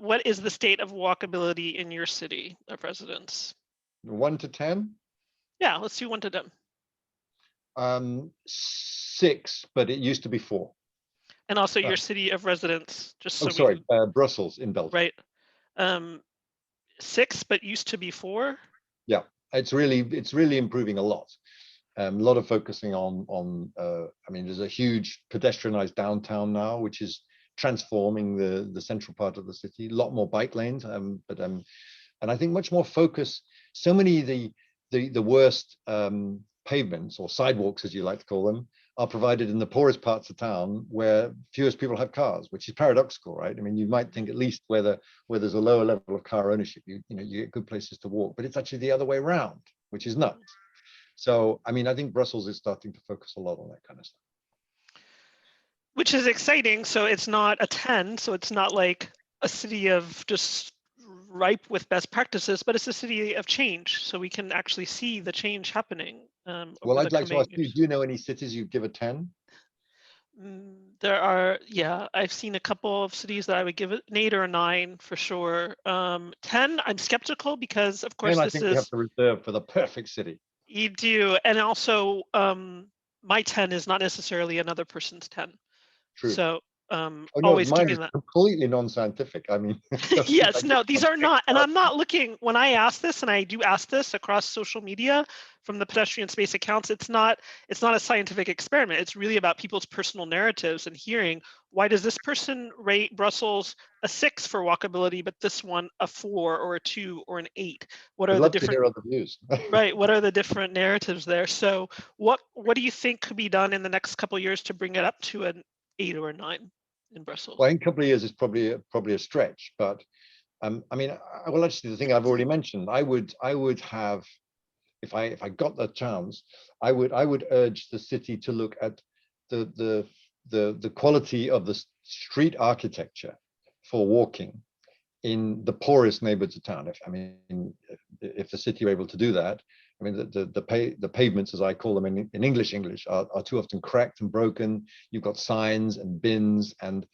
what is the state of walkability in your city of residence? 1 to 10? Yeah, let's do 1 to 10. 6, but it used to be 4. And also Uh, your city of residence, just so oh, we sorry, can, Brussels in Belgium. right? 6, but used to be 4. Yeah, it's really improving a lot. A lot of focusing on I mean, there's a huge pedestrianized downtown now, which is transforming the central part of the city. A lot more bike lanes, and I think much more focus. So many of the worst pavements or sidewalks, as you like to call them, are provided in the poorest parts of town where fewest people have cars, which is paradoxical, right? I mean, you might think at least where there's a lower level of car ownership, you get good places to walk, but it's actually the other way around, which is nuts. So, I mean, I think Brussels is starting to focus a lot on that kind of stuff. Which is exciting. So it's not a 10. So it's not like a city of just ripe with best practices, but it's a city of change. So we can actually see the change happening. Well, I'd like to ask you, years. do you know any cities you'd give a 10? There are, yeah, I've seen a couple of cities that I would give it an 8 or a 9 for sure. 10, I'm skeptical because, of course, And I this think is. we have to reserve for the perfect city. You do, and also my 10 is not necessarily another person's 10. True. So Oh no, always mine keeping is that. completely non-scientific. I mean, Yes, no, these are not, and I'm not looking, when I ask this, and I do ask this across social media from the pedestrian space accounts, it's not a scientific experiment. It's really about people's personal narratives and hearing, why does this person rate Brussels a 6 for walkability, but this one a 4 or a 2 or an 8? What I'd are the love to different hear other views. right? What are the different narratives there? So what do you think could be done in the next couple of years to bring it up to an 8 or a 9 in Brussels? Well, in a couple of years is probably a stretch, but I mean, well, actually, the thing I've already mentioned, I would have, if I got the chance, I would urge the city to look at the quality of the street architecture for walking in the poorest neighborhoods of town. If the city are able to do that, I mean, the pavements, as I call them in English, are too often cracked and broken. You've got signs and bins, and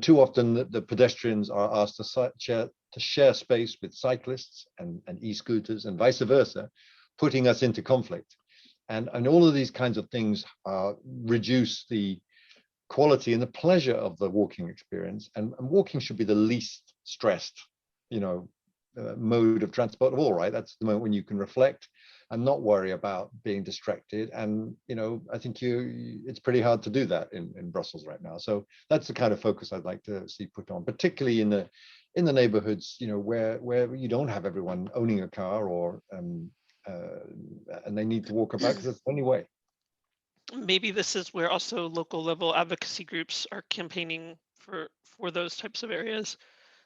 too often the pedestrians are asked to share space with cyclists and e-scooters and vice versa, putting us into conflict. And all of these kinds of things reduce the quality and the pleasure of the walking experience. And walking should be the least stressed, mode of transport of all, right? That's the moment when you can reflect and not worry about being distracted. And I think it's pretty hard to do that in Brussels right now. So that's the kind of focus I'd like to see put on, particularly in the neighborhoods, where you don't have everyone owning a car or and they need to walk about because it's the only way. Maybe this is where also local level advocacy groups are campaigning for those types of areas.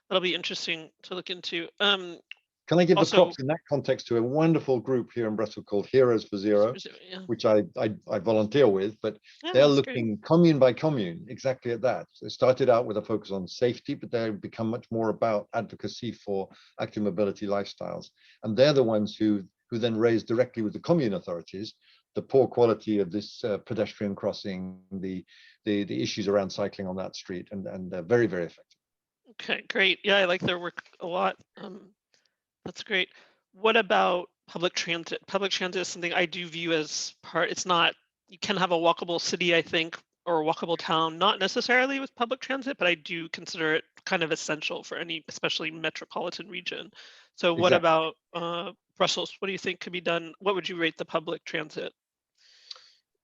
That'll be interesting to look into. Can I give also, the props in that context to a wonderful group here in Brussels called Heroes for Zero, yeah. which I volunteer with, but yeah, they're looking great. Commune by commune exactly at that. So they started out with a focus on safety, but they've become much more about advocacy for active mobility lifestyles. And they're the ones who then raise directly with the commune authorities the poor quality of this pedestrian crossing, the issues around cycling on that street, and they're very, very effective. Okay, great. Yeah, I like their work a lot. That's great. What about public transit? Public transit is something I do view as part. It's not, you can have a walkable city, I think, or a walkable town, not necessarily with public transit, but I do consider it kind of essential for any, especially metropolitan region. So what about Brussels? What do you think could be done? What would you rate the public transit?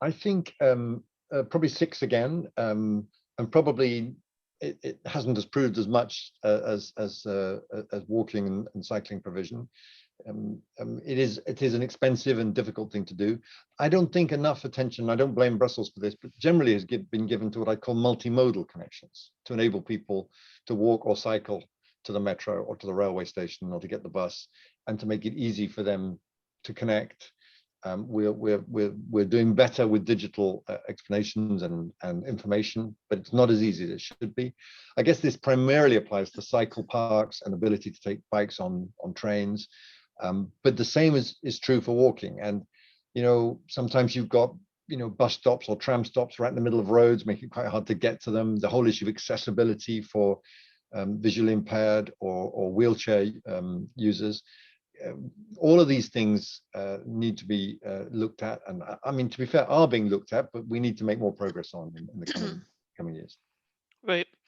I think probably 6 again, and probably it hasn't improved as much as walking and cycling provision. It is an expensive and difficult thing to do. I don't think enough attention, I don't blame Brussels for this, but generally has been given to what I call multimodal connections to enable people to walk or cycle to the metro or to the railway station or to get the bus, and to make it easy for them to connect. We're doing better with digital explanations and information, but it's not as easy as it should be. I guess this primarily applies to cycle parks and ability to take bikes on trains, but the same is true for walking. And sometimes you've got bus stops or tram stops right in the middle of roads, making it quite hard to get to them. The whole issue of accessibility for visually impaired or wheelchair users. All of these things need to be looked at, and I mean, to be fair, are being looked at, but we need to make more progress on in the coming years. Right.